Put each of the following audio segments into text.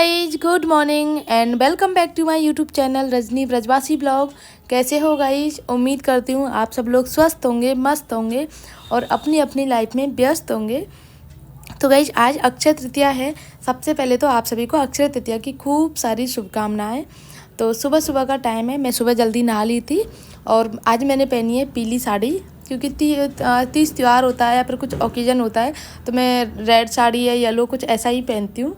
Guys, good morning and welcome back to my YouTube channel Rajni Brajwasi blog. कैसे हो guys? उम्मीद करती हूँ आप सब लोग स्वस्थ होंगे, मस्त होंगे और अपनी अपनी लाइफ में व्यस्त होंगे। तो गाइज, आज अक्षय तृतीया है। सबसे पहले तो आप सभी को अक्षय तृतीया की खूब सारी शुभकामनाएं। तो सुबह सुबह का टाइम है, मैं सुबह जल्दी नहा ली थी और आज मैंने पहनी है पीली साड़ी, क्योंकि तीज त्यौहार होता है या फिर कुछ ओकेजन होता है तो मैं रेड साड़ी या येलो कुछ ऐसा ही पहनती हूँ।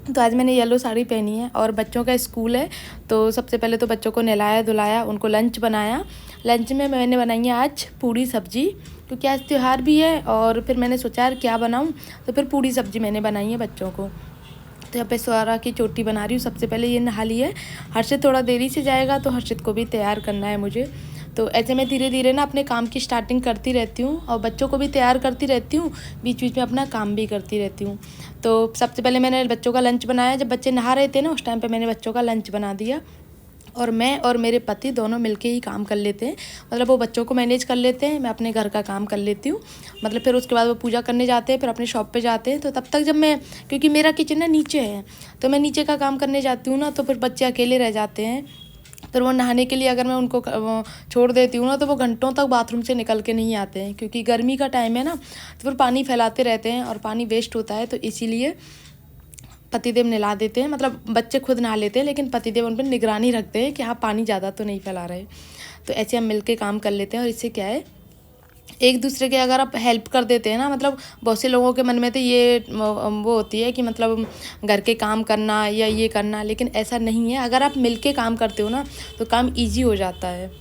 तो आज मैंने येलो साड़ी पहनी है और बच्चों का स्कूल है। तो सबसे पहले तो बच्चों को नहलाया धुलाया, उनको लंच बनाया। लंच में मैंने बनाई है आज पूड़ी सब्जी, क्योंकि आज त्यौहार भी है और फिर मैंने सोचा यार क्या बनाऊं, तो फिर पूड़ी सब्जी मैंने बनाई है बच्चों को। तो यहाँ पे स्वरा की चोटी बना रही हूँ। सबसे पहले ये नहा ली है। हर्षित थोड़ा देरी से जाएगा तो हर्षित को भी तैयार करना है मुझे। तो ऐसे मैं धीरे धीरे ना अपने काम की स्टार्टिंग करती रहती हूँ और बच्चों को भी तैयार करती रहती हूँ, बीच बीच में अपना काम भी करती रहती हूँ। तो सबसे पहले मैंने बच्चों का लंच बनाया। जब बच्चे नहा रहे थे ना, उस टाइम पे मैंने बच्चों का लंच बना दिया और मैं और मेरे पति दोनों मिलके ही काम कर लेते हैं। मतलब वो बच्चों को मैनेज कर लेते हैं, मैं अपने घर का काम कर लेती हूँ। मतलब फिर उसके बाद वो पूजा करने जाते हैं, फिर अपने शॉप पे जाते हैं। तो तब तक जब मैं, क्योंकि मेरा किचन ना नीचे है, तो मैं नीचे का काम करने जाती हूँ ना, तो फिर बच्चे अकेले रह जाते हैं। फिर वो नहाने के लिए अगर मैं उनको छोड़ देती हूँ ना, तो वो घंटों तक बाथरूम से निकल के नहीं आते हैं, क्योंकि गर्मी का टाइम है ना, तो फिर पानी फैलाते रहते हैं और पानी वेस्ट होता है। तो इसीलिए पतिदेव नहला देते हैं। मतलब बच्चे खुद नहा लेते हैं, लेकिन पतिदेव उन पर निगरानी रखते हैं कि हाँ पानी ज़्यादा तो नहीं फैला रहे। तो ऐसे हम मिलके काम कर लेते हैं और इससे क्या है, एक दूसरे के अगर आप हेल्प कर देते हैं ना, मतलब बहुत से लोगों के मन में तो ये वो होती है कि मतलब घर के काम करना या ये करना, लेकिन ऐसा नहीं है। अगर आप मिलके काम करते हो ना तो काम इजी हो जाता है।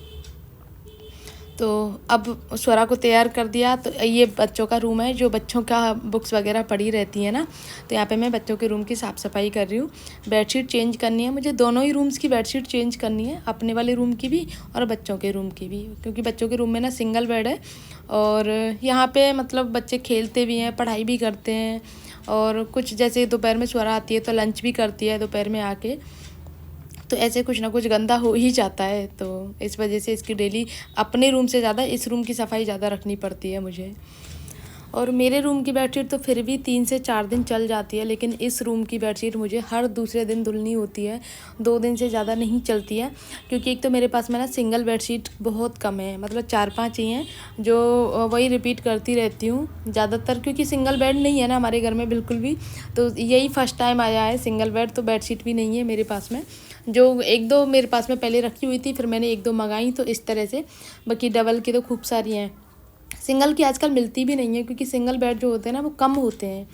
तो अब स्वरा को तैयार कर दिया। तो ये बच्चों का रूम है, जो बच्चों का बुक्स वगैरह पड़ी रहती है ना, तो यहाँ पे मैं बच्चों के रूम की साफ़ सफाई कर रही हूँ। बेडशीट चेंज करनी है मुझे, दोनों ही रूम्स की बेडशीट चेंज करनी है, अपने वाले रूम की भी और बच्चों के रूम की भी, क्योंकि बच्चों के रूम में ना सिंगल बेड है और यहाँ पे मतलब बच्चे खेलते भी हैं, पढ़ाई भी करते हैं। और कुछ जैसे दोपहर में स्वरा आती है तो लंच भी करती है दोपहर में आके, तो ऐसे कुछ ना कुछ गंदा हो ही जाता है। तो इस वजह से इसकी डेली अपने रूम से ज़्यादा इस रूम की सफाई ज़्यादा रखनी पड़ती है मुझे। और मेरे रूम की बेडशीट तो फिर भी 3 से 4 दिन चल जाती है, लेकिन इस रूम की बेडशीट मुझे हर दूसरे दिन धुलनी होती है। 2 दिन से ज़्यादा नहीं चलती है, क्योंकि एक तो मेरे पास में ना सिंगल बेडशीट बहुत कम है, मतलब 4-5 ही हैं, जो वही रिपीट करती रहती हूँ ज़्यादातर, क्योंकि सिंगल बेड नहीं है ना हमारे घर में बिल्कुल भी। तो यही फर्स्ट टाइम आया है सिंगल बेड, तो बेडशीट भी नहीं है मेरे पास में। जो 1-2 मेरे पास में पहले रखी हुई थी, फिर मैंने 1-2 मंगाई, तो इस तरह से। बाकी डबल की तो खूब सारी हैं। सिंगल की आजकल मिलती भी नहीं है, क्योंकि सिंगल बेड जो होते हैं ना वो कम होते हैं।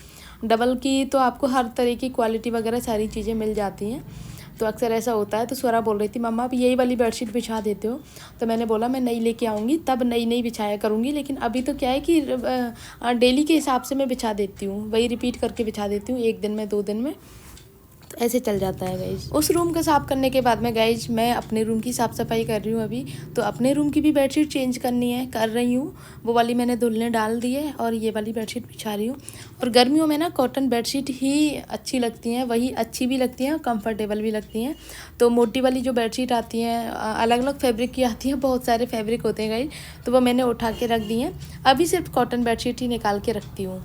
डबल की तो आपको हर तरह की क्वालिटी वगैरह सारी चीज़ें मिल जाती हैं, तो अक्सर ऐसा होता है। तो स्वरा बोल रही थी मम्मा आप यही वाली बेडशीट बिछा देते हो, तो मैंने बोला मैं नई लेके आऊँगी तब नई नई बिछाया करूँगी, लेकिन अभी तो क्या है कि डेली के हिसाब से मैं बिछा देती हूँ, वही रिपीट करके बिछा देती हूँ, 1 दिन में 2 दिन में, तो ऐसे चल जाता है गाइज। उस रूम का साफ़ करने के बाद में गाइज मैं अपने रूम की साफ़ सफाई कर रही हूँ अभी। तो अपने रूम की भी बेडशीट चेंज करनी है, कर रही हूँ। वो वाली मैंने धुलने डाल दी है और ये वाली बेडशीट बिछा रही हूँ। और गर्मियों में ना कॉटन बेडशीट ही अच्छी लगती हैं, वही अच्छी भी लगती हैं और कंफर्टेबल भी लगती हैं। तो मोटी वाली जो बेडशीट आती हैं अलग अलग फैब्रिक की आती हैं, बहुत सारे फैब्रिक होते हैं गाइज, तो वो मैंने उठा के रख दी हैं। अभी सिर्फ कॉटन बेडशीट ही निकाल के रखती हूँ।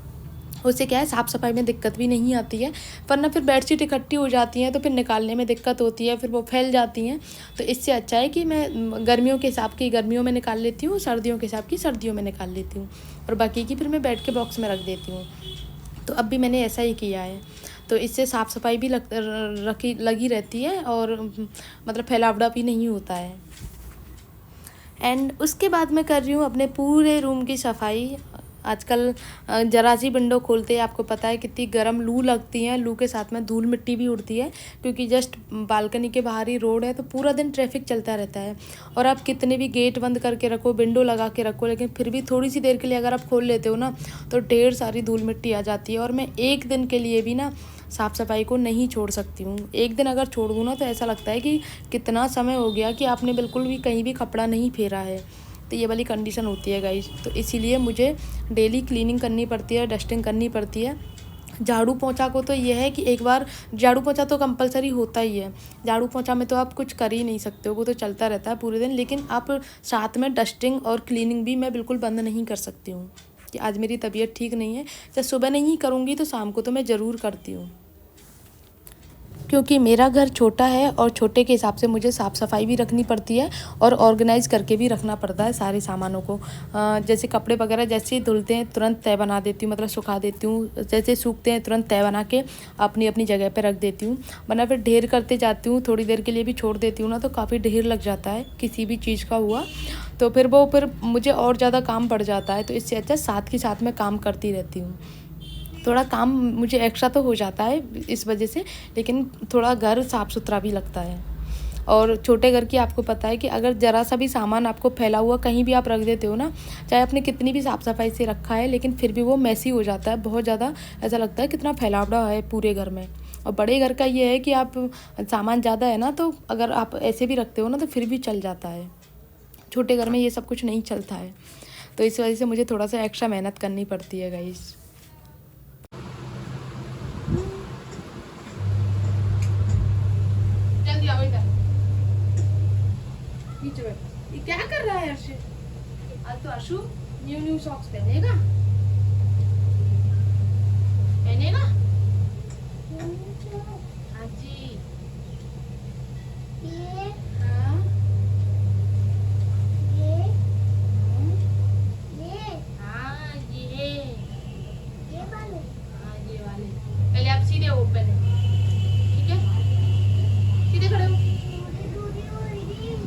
उससे क्या है साफ़ सफाई में दिक्कत भी नहीं आती है, वरना फिर बेडशीट इकट्ठी हो जाती हैं तो फिर निकालने में दिक्कत होती है, फिर वो फैल जाती हैं। तो इससे अच्छा है कि मैं गर्मियों के हिसाब की गर्मियों में निकाल लेती हूँ, सर्दियों के हिसाब की सर्दियों में निकाल लेती हूँ, और बाकी की फिर मैं बेड के बॉक्स में रख देती हूँ। तो अब भी मैंने ऐसा ही किया है। तो इससे साफ़ सफाई भी लगी रहती है और मतलब फैलावड़ा भी नहीं होता है। एंड उसके बाद मैं कर रही हूँ अपने पूरे रूम की सफाई। आजकल जरा सी विंडो खोलते हैं, आपको पता है कितनी गर्म लू लगती है, लू के साथ में धूल मिट्टी भी उड़ती है, क्योंकि जस्ट बालकनी के बाहर ही रोड है, तो पूरा दिन ट्रैफिक चलता रहता है। और आप कितने भी गेट बंद करके रखो, विंडो लगा के रखो, लेकिन फिर भी थोड़ी सी देर के लिए अगर आप खोल लेते हो ना, तो ढेर सारी धूल मिट्टी आ जाती है। और मैं 1 दिन के लिए भी ना साफ़ सफाई को नहीं छोड़ सकती हूँ। 1 दिन अगर छोड़ दूँ ना तो ऐसा लगता है कि कितना समय हो गया कि आपने बिल्कुल भी कहीं भी कपड़ा नहीं फेरा है। तो ये वाली कंडीशन होती है गाइस। तो इसीलिए मुझे डेली क्लीनिंग करनी पड़ती है, डस्टिंग करनी पड़ती है। झाड़ू पोंछा को तो ये है कि एक बार झाड़ू पोंछा तो कंपलसरी होता ही है। झाड़ू पोंछा में तो आप कुछ कर ही नहीं सकते हो, वो तो चलता रहता है पूरे दिन, लेकिन आप साथ में डस्टिंग और क्लीनिंग भी मैं बिल्कुल बंद नहीं कर सकती हूँ कि आज मेरी तबीयत ठीक नहीं है, चाहे सुबह नहीं करूँगी तो शाम को तो मैं ज़रूर करती हूँ। क्योंकि मेरा घर छोटा है और छोटे के हिसाब से मुझे साफ़ सफाई भी रखनी पड़ती है और ऑर्गेनाइज़ करके भी रखना पड़ता है सारे सामानों को। जैसे कपड़े वगैरह जैसे ही धुलते हैं तुरंत तय बना देती हूँ, मतलब सुखा देती हूँ। जैसे सूखते हैं तुरंत तय बना के अपनी अपनी जगह पे रख देती हूँ, वरना फिर ढेर करते जाती हूँ। थोड़ी देर के लिए भी छोड़ देती हूँ ना तो काफ़ी ढेर लग जाता है किसी भी चीज़ का हुआ, तो फिर मुझे और ज़्यादा काम बढ़ जाता है। तो इससे अच्छा साथ के साथ मैं काम करती रहती हूँ। थोड़ा काम मुझे एक्स्ट्रा तो हो जाता है इस वजह से, लेकिन थोड़ा घर साफ़ सुथरा भी लगता है। और छोटे घर की आपको पता है कि अगर ज़रा सा भी सामान आपको फैला हुआ कहीं भी आप रख देते हो ना, चाहे आपने कितनी भी साफ़ सफाई से रखा है, लेकिन फिर भी वो मैसी हो जाता है बहुत ज़्यादा। ऐसा लगता है कितना फैलावड़ा है पूरे घर में। और बड़े घर का ये है कि आप सामान ज़्यादा है ना, तो अगर आप ऐसे भी रखते हो ना तो फिर भी चल जाता है। छोटे घर में ये सब कुछ नहीं चलता है, तो इस वजह से मुझे थोड़ा सा एक्स्ट्रा मेहनत करनी पड़ती है गाइस। जल्दी आओ इधर, नीचे बैठ। ये क्या कर रहा है अर्षित? आज तो अर्शु न्यू सॉक्स पहनेगा। पहनेगा? हाँ जी। ये हाँ ये हाँ ये वाले, हाँ ये वाले। पहले आप सीधे हो, पहले ठीक है, सीधे खड़े हो।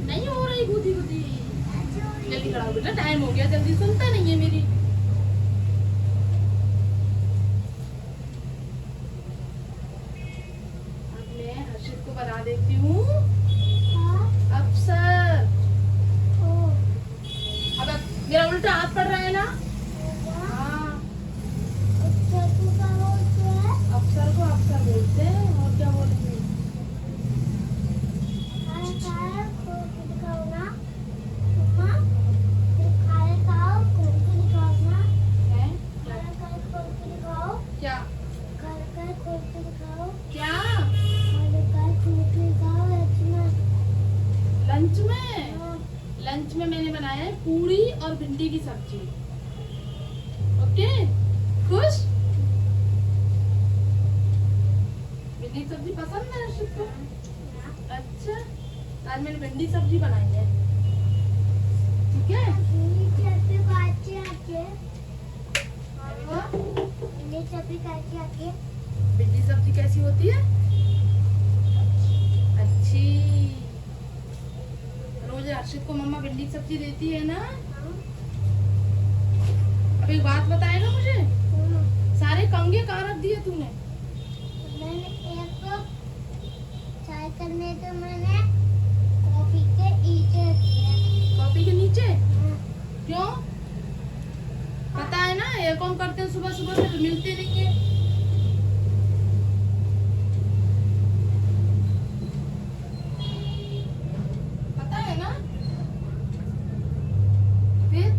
नहीं हो रही गुदी गुदी, जल्दी खड़ा हो बेटा, टाइम हो गया, जल्दी। सुनता नहीं है मेरी। अब मैं हर्षित को बना देती हूँ अफसर। अब मेरा उल्टा हाथ पड़ रहा है ना। हाँ, अफसर को अफसर बोलते हैं, और क्या बोलेंगे। क्या क्या लंच में मैंने बनाया है पूरी और भिंडी की सब्जी। ओके, खुश? भिंडी की सब्जी पसंद है अर्षित को? अच्छा, आज मैंने भिंडी सब्जी बनाई है, ठीक है। भिंडी सब्जी कैसी होती है? अच्छी। रोज अर्षित को मम्मा भिंडी की सब्जी देती है ना। अब एक बात बताएगा मुझे, सारे कंघे कहाँ रख दिए तूने? मैंने एक चाय करने तो मैंने कॉफी के नीचे रखी। कॉफी के नीचे? क्यों? पता है ना, ये कौन करते हैं सुबह सुबह से, तो मिलते नहीं है। पता है ना फिर।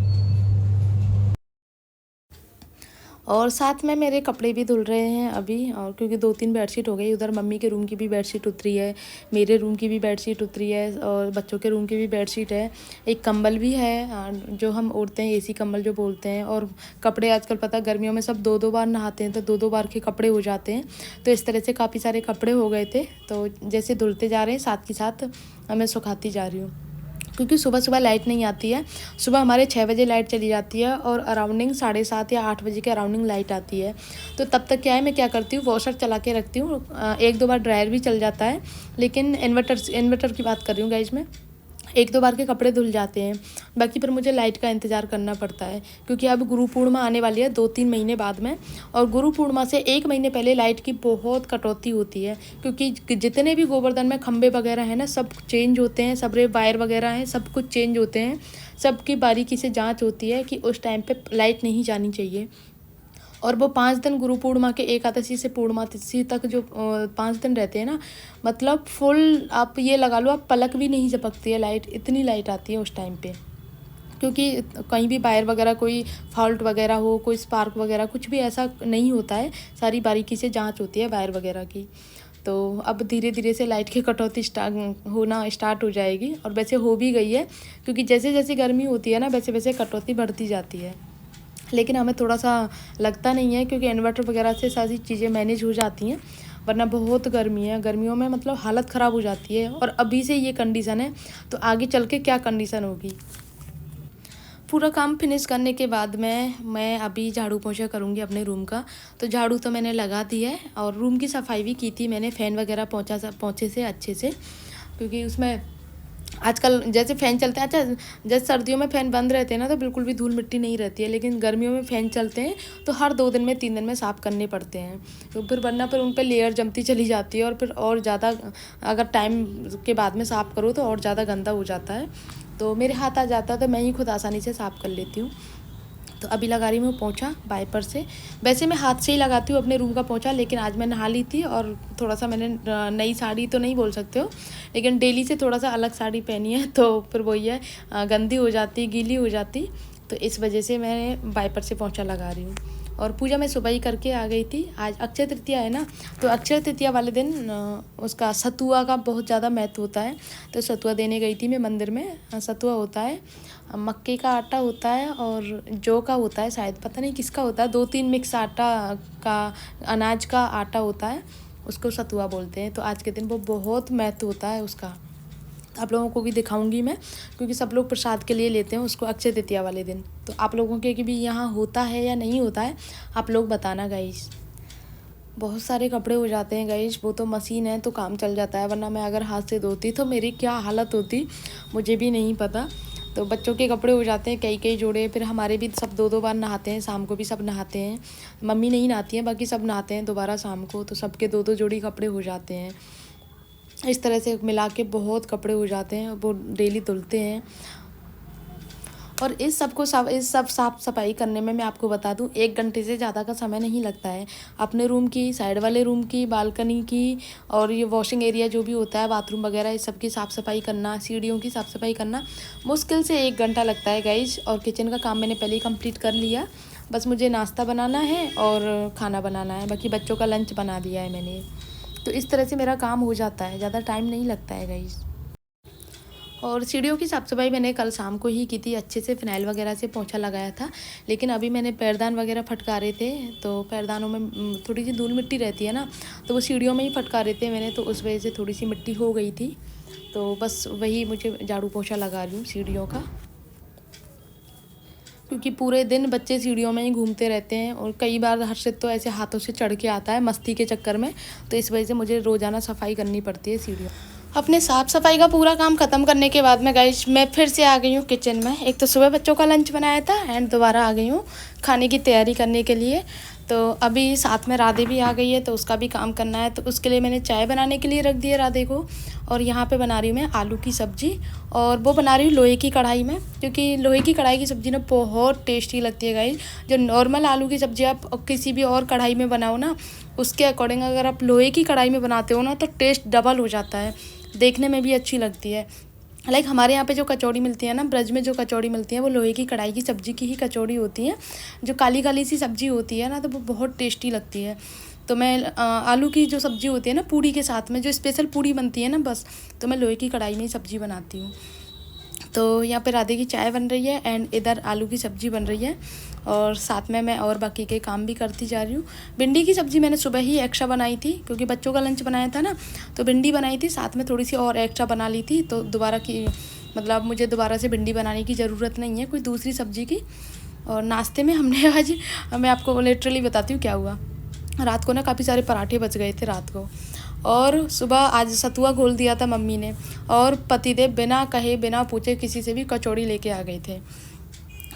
और साथ में मेरे कपड़े भी धुल रहे हैं अभी, और क्योंकि 2-3 बेडशीट हो गई। उधर मम्मी के रूम की भी बेडशीट उतरी है, मेरे रूम की भी बेडशीट उतरी है, और बच्चों के रूम की भी बेडशीट है। एक कंबल भी है जो हम ओढ़ते हैं, एसी कंबल जो बोलते हैं। और कपड़े आजकल पता है गर्मियों में सब 2-2 बार नहाते हैं, तो 2-2 बार के कपड़े हो जाते हैं। तो इस तरह से काफ़ी सारे कपड़े हो गए थे, तो जैसे धुलते जा रहे हैं साथ के साथ मैं सुखाती जा रही हूँ। क्योंकि सुबह सुबह लाइट नहीं आती है। सुबह हमारे 6 बजे लाइट चली जाती है और अराउंडिंग 7:30 या 8 बजे के अराउंडिंग लाइट आती है। तो तब तक क्या है, मैं क्या करती हूँ, वॉशर चला के रखती हूँ। 1-2 बार ड्रायर भी चल जाता है, लेकिन इन्वर्टर की बात कर रही हूँ गाइज मैं। 1-2 बार के कपड़े धुल जाते हैं, बाकी पर मुझे लाइट का इंतज़ार करना पड़ता है। क्योंकि अब गुरु पूर्णिमा आने वाली है 2-3 महीने बाद में, और गुरु पूर्णिमा से 1 महीने पहले लाइट की बहुत कटौती होती है। क्योंकि जितने भी गोवर्धन में खंभे वगैरह हैं ना, सब चेंज होते हैं, सबरे वायर वगैरह हैं, सब कुछ चेंज होते हैं। सबकी बारीकी से जाँच होती है कि उस टाइम पर लाइट नहीं जानी चाहिए। और वो 5 दिन गुरु पूर्णिमा के एकादशी से पूर्णमासी तक जो 5 दिन रहते हैं ना, मतलब फुल आप ये लगा लो, आप पलक भी नहीं झपकती है लाइट, इतनी लाइट आती है उस टाइम पे। क्योंकि कहीं भी वायर वगैरह कोई फॉल्ट वगैरह हो, कोई स्पार्क वगैरह कुछ भी ऐसा नहीं होता है, सारी बारीकी से जांच होती है वायर वगैरह की। तो अब धीरे धीरे से लाइट की कटौती होना स्टार्ट हो जाएगी, और वैसे हो भी गई है। क्योंकि जैसे जैसे गर्मी होती है ना, वैसे वैसे कटौती बढ़ती जाती है। लेकिन हमें थोड़ा सा लगता नहीं है, क्योंकि इन्वर्टर वगैरह से सारी चीज़ें मैनेज हो जाती हैं। वरना बहुत गर्मी है। गर्मियों में मतलब हालत ख़राब हो जाती है, और अभी से ये कंडीशन है तो आगे चल के क्या कंडीशन होगी। पूरा काम फिनिश करने के बाद मैं अभी झाड़ू पोछा करूँगी अपने रूम का। तो झाड़ू तो मैंने लगा दी है, और रूम की सफाई भी की थी मैंने, फ़ैन वगैरह पोंछे से अच्छे से, क्योंकि उसमें आजकल जैसे फ़ैन चलते हैं, अच्छा जैसे सर्दियों में फ़ैन बंद रहते हैं ना तो बिल्कुल भी धूल मिट्टी नहीं रहती है, लेकिन गर्मियों में फ़ैन चलते हैं तो हर 2 दिन में 3 दिन में साफ़ करने पड़ते हैं। तो फिर वरना फिर उन पर लेयर जमती चली जाती है, और फिर और ज़्यादा अगर टाइम के बाद में साफ़ करो तो और ज़्यादा गंदा हो जाता है। तो मेरे हाथ आ जाता है तो मैं ही खुद आसानी से साफ़ कर लेती हूँ। तो अभी लगा रही हूँ पोंछा वाइपर से। वैसे मैं हाथ से ही लगाती हूँ अपने रूम का पोंछा, लेकिन आज मैं नहा ली थी और थोड़ा सा मैंने नई साड़ी तो नहीं बोल सकते हो, लेकिन डेली से थोड़ा सा अलग साड़ी पहनी है, तो फिर वही है, गंदी हो जाती, गीली हो जाती, तो इस वजह से मैं वाइपर से पोंछा लगा रही हूँ। और पूजा मैं सुबह ही करके आ गई थी। आज अक्षय तृतीया है ना, तो अक्षय तृतीया वाले दिन उसका सतुआ का बहुत ज़्यादा महत्व होता है। तो सतुआ देने गई थी मैं मंदिर में। सतुआ होता है, मक्के का आटा होता है और जौ का होता है, शायद पता नहीं किसका होता है, 2-3 मिक्स आटा का, अनाज का आटा होता है, उसको सतुआ बोलते हैं। तो आज के दिन वो बहुत महत्व होता है उसका। आप लोगों को भी दिखाऊंगी मैं, क्योंकि सब लोग प्रसाद के लिए लेते हैं उसको अक्षय तृतीया वाले दिन। तो आप लोगों के भी यहाँ होता है या नहीं होता है, आप लोग बताना गाइस। बहुत सारे कपड़े हो जाते हैं गाइस, वो तो मशीन है तो काम चल जाता है, वरना मैं अगर हाथ से धोती तो मेरी क्या हालत होती मुझे भी नहीं पता। तो बच्चों के कपड़े हो जाते हैं कई जोड़े, फिर हमारे भी सब 2-2 बार नहाते हैं, शाम को भी सब नहाते हैं। मम्मी नहीं नहाती हैं, बाकी सब नहाते हैं दोबारा शाम को, तो सबके 2-2 जोड़ी कपड़े हो जाते हैं। इस तरह से मिला के बहुत कपड़े हो जाते हैं, वो डेली धुलते हैं। और इस सब साफ़ सफाई करने में मैं आपको बता दूं 1 घंटे से ज़्यादा का समय नहीं लगता है। अपने रूम की, साइड वाले रूम की, बालकनी की, और ये वॉशिंग एरिया जो भी होता है, बाथरूम वगैरह, इस सब की साफ़ सफाई करना, सीढ़ियों की साफ़ सफाई करना मुश्किल से 1 घंटा लगता है गाइस। और किचन का काम मैंने पहले ही कंप्लीट कर लिया, बस मुझे नाश्ता बनाना है और खाना बनाना है, बाकी बच्चों का लंच बना दिया है मैंने। तो इस तरह से मेरा काम हो जाता है, ज़्यादा टाइम नहीं लगता है गाइस। और सीढ़ियों की साफ़ सफाई मैंने कल शाम को ही की थी, अच्छे से फिनाइल वगैरह से पोंछा लगाया था। लेकिन अभी मैंने पैरदान वगैरह फटकारे थे, तो पैरदानों में थोड़ी सी धूल मिट्टी रहती है ना, तो वो सीढ़ियों में ही फटकारे थे मैंने, तो उस वजह से थोड़ी सी मिट्टी हो गई थी। तो बस वही मुझे झाड़ू पोंछा लगा रही हूँ सीढ़ियों का, क्योंकि पूरे दिन बच्चे सीढ़ियों में ही घूमते रहते हैं, और कई बार हर्षित तो ऐसे हाथों से चढ़ के आता है मस्ती के चक्कर में, तो इस वजह से मुझे रोज़ाना सफाई करनी पड़ती है सीढ़ियों। अपने साफ़ सफाई का पूरा काम ख़त्म करने के बाद में गाइस मैं फिर से आ गई हूँ किचन में। एक तो सुबह बच्चों का लंच बनाया था, एंड दोबारा आ गई हूँ खाने की तैयारी करने के लिए। तो अभी साथ में राधे भी आ गई है, तो उसका भी काम करना है, तो उसके लिए मैंने चाय बनाने के लिए रख दी है राधे को। और यहाँ पे बना रही हूँ मैं आलू की सब्ज़ी, और वो बना रही हूँ लोहे की कढ़ाई में, क्योंकि लोहे की कढ़ाई की सब्ज़ी ना बहुत टेस्टी लगती है गाइस। जो नॉर्मल आलू की सब्ज़ी आप किसी भी और कढ़ाई में बनाओ ना, उसके अकॉर्डिंग अगर आप लोहे की कढ़ाई में बनाते हो ना, तो टेस्ट डबल हो जाता है, देखने में भी अच्छी लगती है। लाइक हमारे यहाँ पे जो कचौड़ी मिलती है ना, ब्रज में जो कचौड़ी मिलती है, वो लोहे की कढ़ाई की सब्ज़ी की ही कचौड़ी होती है। जो काली काली सी सब्ज़ी होती है ना, तो वो बहुत टेस्टी लगती है। तो मैं आलू की जो सब्ज़ी होती है ना, पूड़ी के साथ में जो स्पेशल पूड़ी बनती है ना, बस तो मैं लोहे की कढ़ाई में ही सब्ज़ी बनाती हूँ। तो यहाँ पे राधे की चाय बन रही है, एंड इधर आलू की सब्ज़ी बन रही है, और साथ में मैं और बाकी के काम भी करती जा रही हूँ। भिंडी की सब्ज़ी मैंने सुबह ही एक्स्ट्रा बनाई थी, क्योंकि बच्चों का लंच बनाया था ना, तो भिंडी बनाई थी, साथ में थोड़ी सी और एक्स्ट्रा बना ली थी, तो दोबारा की मतलब मुझे दोबारा से भिंडी बनाने की ज़रूरत नहीं है कोई दूसरी सब्ज़ी की। और नाश्ते में हमने आज, मैं आपको लिटरली बताती हूँ क्या हुआ। रात को ना काफ़ी सारे पराठे बच गए थे रात को, और सुबह आज सतुआ घोल दिया था मम्मी ने, और पतिदेव बिना कहे बिना पूछे किसी से भी कचौड़ी लेके आ गए थे।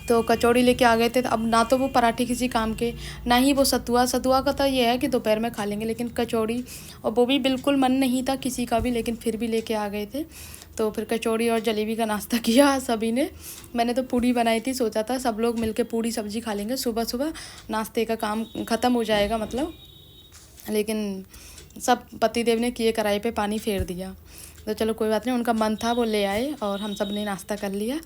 तो कचौड़ी लेके आ गए थे, तो अब ना तो वो पराठे किसी काम के, ना ही वो सतुआ का तो ये है कि दोपहर में खा लेंगे, लेकिन कचौड़ी, और वो भी बिल्कुल मन नहीं था किसी का भी, लेकिन फिर भी लेके आ गए थे। तो फिर कचौड़ी और जलेबी का नाश्ता किया सभी ने। मैंने तो पूड़ी बनाई थी, सोचा था सब लोग मिलके पूड़ी सब्जी खा लेंगे सुबह सुबह, नाश्ते का काम ख़त्म हो जाएगा मतलब, लेकिन सब पतिदेव ने किए कढ़ाई पे पानी फेर दिया। तो चलो कोई बात नहीं, उनका मन था वो ले आए, और हम सब ने नाश्ता कर लिया।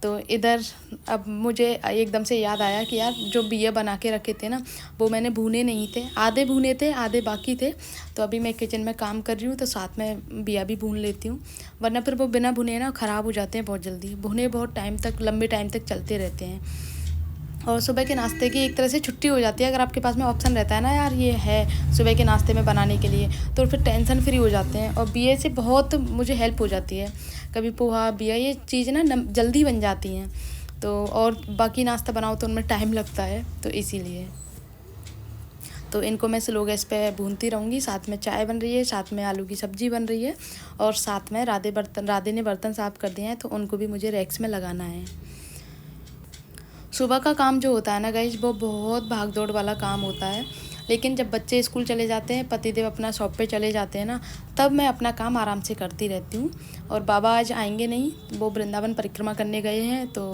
तो इधर अब मुझे एकदम से याद आया कि यार जो बिया बना के रखे थे ना, वो मैंने भूने नहीं थे, आधे भूने थे आधे बाकी थे। तो अभी मैं किचन में काम कर रही हूँ, तो साथ में बिया भी भून लेती हूँ, वरना फिर वो बिना भुने ना ख़राब हो जाते हैं बहुत जल्दी। भुने बहुत टाइम तक, लंबे टाइम तक चलते रहते हैं। और सुबह के नाश्ते की एक तरह से छुट्टी हो जाती है अगर आपके पास में ऑप्शन रहता है ना यार ये है सुबह के नाश्ते में बनाने के लिए, तो फिर टेंशन फ्री हो जाते हैं। और बीए से बहुत मुझे हेल्प हो जाती है, कभी पोहा बिया ये चीज़ ना जल्दी बन जाती हैं। तो और बाकी नाश्ता बनाओ तो उनमें टाइम लगता है, तो इसीलिए तो इनको मैं स्लो गैस पे भूनती रहूँगी। साथ में चाय बन रही है, साथ में आलू की सब्ज़ी बन रही है, और साथ में राधे ने बर्तन साफ़ कर दिए हैं, तो उनको भी मुझे रैक्स में लगाना है। सुबह का काम जो होता है ना गाइस, वो बहुत भाग दौड़ वाला काम होता है, लेकिन जब बच्चे स्कूल चले जाते हैं, पतिदेव अपना शॉप पे चले जाते हैं ना, तब मैं अपना काम आराम से करती रहती हूँ। और बाबा आज आएंगे नहीं, वो वृंदावन परिक्रमा करने गए हैं। तो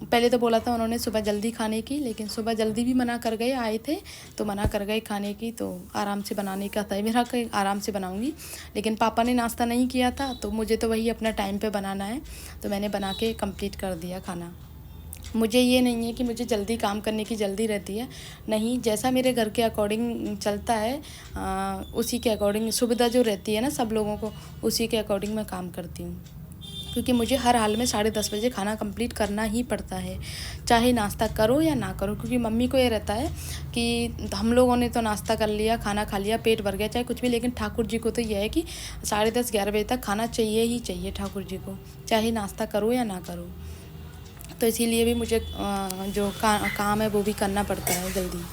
पहले तो बोला था उन्होंने सुबह जल्दी खाने की, लेकिन सुबह जल्दी भी मना कर गए, आए थे तो मना कर गए खाने की। तो आराम से बनाने का था मेरा, कहीं आराम से बनाऊंगी। लेकिन पापा ने नाश्ता नहीं किया था, तो मुझे तो वही अपना टाइम पे बनाना है, तो मैंने बना के कंप्लीट कर दिया खाना। मुझे ये नहीं है कि मुझे जल्दी काम करने की जल्दी रहती है, नहीं, जैसा मेरे घर के अकॉर्डिंग चलता है उसी के अकॉर्डिंग सुविधा जो रहती है ना सब लोगों को, उसी के अकॉर्डिंग मैं काम करती हूँ। क्योंकि मुझे हर हाल में 10:30 बजे खाना कंप्लीट करना ही पड़ता है, चाहे नाश्ता करो या ना करो। क्योंकि मम्मी को ये रहता है कि हम लोगों ने तो नाश्ता कर लिया, खाना खा लिया, पेट भर गया, चाहे कुछ भी, लेकिन ठाकुर जी को तो यह है कि 10:30-11 बजे तक खाना चाहिए ही चाहिए ठाकुर जी को, चाहे नाश्ता करो या ना करो। तो इसीलिए भी मुझे जो काम है वो भी करना पड़ता है जल्दी।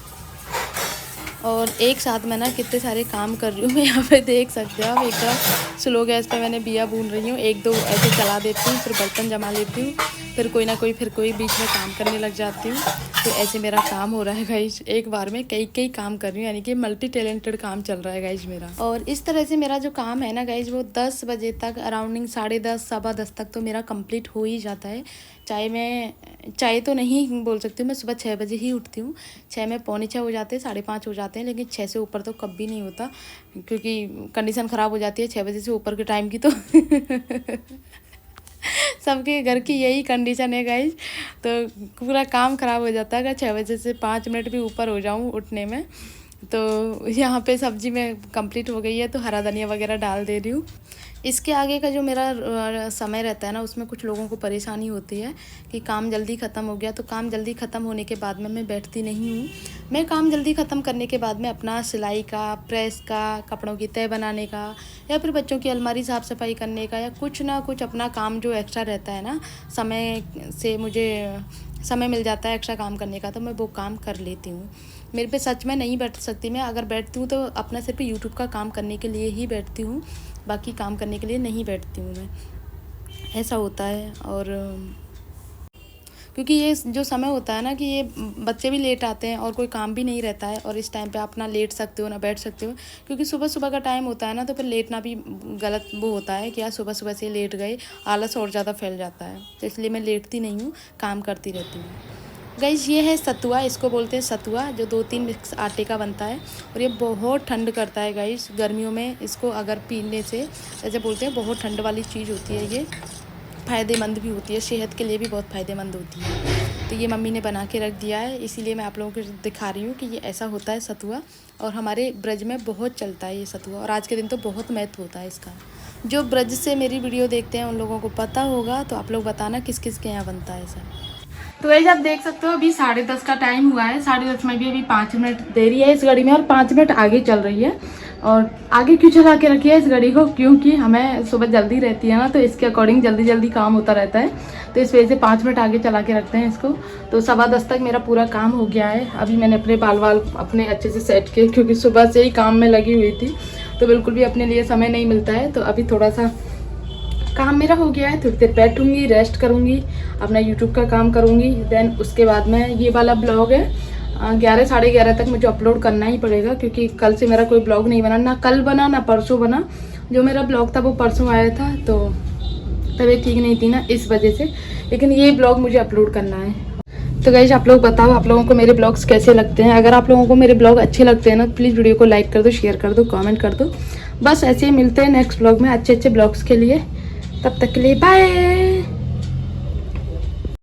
और एक साथ मैं ना कितने सारे काम कर रही हूँ, मैं यहाँ पे देख सकते हो आप। एक तरफ स्लो गैस पे मैंने बिया भून रही हूँ, 1-2 ऐसे चला देती हूँ, फिर बर्तन जमा लेती हूँ, फिर कोई ना कोई बीच में काम करने लग जाती हूँ। तो ऐसे मेरा काम हो रहा है गाइस, एक बार में कई काम कर रही हूँ, यानी कि मल्टी टैलेंटेड काम चल रहा है गाइस मेरा। और इस तरह से मेरा जो काम है ना गाइस, वो 10 बजे तक अराउंडिंग 10:30 10:15 तक तो मेरा कंप्लीट हो ही जाता है। चाहे तो नहीं बोल सकती हूँ, मैं सुबह 6 बजे ही उठती हूँ। 6 में 6:45 हो जाते हैं, 5:30 हो जाते हैं, लेकिन 6 से ऊपर तो कभी नहीं होता, क्योंकि कंडीशन ख़राब हो जाती है 6 बजे से ऊपर के टाइम की तो सबके घर की यही कंडीशन है गाइस, तो पूरा काम ख़राब हो जाता है अगर 6 बजे से 5 मिनट भी ऊपर हो जाऊँ उठने में। तो यहाँ पे सब्ज़ी में कंप्लीट हो गई है, तो हरा धनिया वगैरह डाल दे रही हूँ। इसके आगे का जो मेरा समय रहता है ना, उसमें कुछ लोगों को परेशानी होती है कि काम जल्दी ख़त्म हो गया। तो काम जल्दी ख़त्म होने के बाद में मैं बैठती नहीं हूँ। मैं काम जल्दी ख़त्म करने के बाद में अपना सिलाई का, प्रेस का, कपड़ों की तह बनाने का, या फिर बच्चों की अलमारी साफ़ सफाई करने का, या कुछ ना कुछ अपना काम जो एक्स्ट्रा रहता है ना, समय से मुझे समय मिल जाता है एक्स्ट्रा काम करने का, तो मैं वो काम कर लेती हूँ। मेरे पे सच में नहीं बैठ सकती मैं, अगर बैठती हूँ तो अपना सिर्फ यूट्यूब का काम करने के लिए ही बैठती हूँ, बाकी काम करने के लिए नहीं बैठती हूँ मैं, ऐसा होता है। और क्योंकि ये जो समय होता है ना कि ये बच्चे भी लेट आते हैं और कोई काम भी नहीं रहता है, और इस टाइम पे आप ना लेट सकते हो ना बैठ सकते हो, क्योंकि सुबह सुबह का टाइम होता है ना, तो फिर लेटना भी गलत वो होता है कि यार सुबह सुबह से लेट गए, आलस और ज़्यादा फैल जाता है। तो इसलिए मैं लेटती नहीं हूँ, काम करती रहती हूँ। गाइस ये है सतुआ, इसको बोलते हैं सतुआ, जो 2-3 मिक्स आटे का बनता है, और ये बहुत ठंड करता है गाइस। गर्मियों में इसको अगर पीने से, जैसे बोलते हैं बहुत ठंड वाली चीज़ होती है ये, फ़ायदेमंद भी होती है, सेहत के लिए भी बहुत फ़ायदेमंद होती है। तो ये मम्मी ने बना के रख दिया है, इसीलिए मैं आप लोगों को दिखा रही हूँ कि ये ऐसा होता है सतुआ, और हमारे ब्रज में बहुत चलता है ये सतुआ, और आज के दिन तो बहुत महत्व होता है इसका। जो ब्रज से मेरी वीडियो देखते हैं उन लोगों को पता होगा, तो आप लोग बताना किस किस के यहाँ बनता है ऐसा। तो वैसे आप देख सकते हो अभी 10:30 का टाइम हुआ है, 10:30 में भी अभी 5 मिनट देरी है इस घड़ी में, और 5 मिनट आगे चल रही है। और आगे क्यों चला के रखी है इस घड़ी को, क्योंकि हमें सुबह जल्दी रहती है ना, तो इसके अकॉर्डिंग जल्दी जल्दी काम होता रहता है, तो इस वजह से 5 मिनट आगे चला के रखते हैं इसको। तो 10:15 तक मेरा पूरा काम हो गया है। अभी मैंने अपने बाल अपने अच्छे से सेट किए, क्योंकि सुबह से ही काम में लगी हुई थी, तो बिल्कुल भी अपने लिए समय नहीं मिलता है। तो अभी थोड़ा सा काम मेरा हो गया है, थोड़ी देर बैठूंगी, रेस्ट करूंगी, अपना यूट्यूब का काम करूंगी, देन उसके बाद में ये वाला ब्लॉग है 11 साढ़े 11 तक मुझे अपलोड करना ही पड़ेगा, क्योंकि कल से मेरा कोई ब्लॉग नहीं बना, ना कल बना ना परसों बना। जो मेरा ब्लॉग था वो परसों आया था, तो तबीयत ठीक नहीं थी ना इस वजह से, लेकिन ये ब्लॉग मुझे अपलोड करना है। तो गाइस आप लोग बताओ आप लोगों को मेरे ब्लॉग्स कैसे लगते हैं। अगर आप लोगों को मेरे ब्लॉग अच्छे लगते हैं ना, तो प्लीज़ वीडियो को लाइक कर दो, शेयर कर दो, कमेंट कर दो। बस ऐसे ही मिलते हैं नेक्स्ट ब्लॉग में अच्छे ब्लॉग्स के लिए। तब तक के लिए बाय।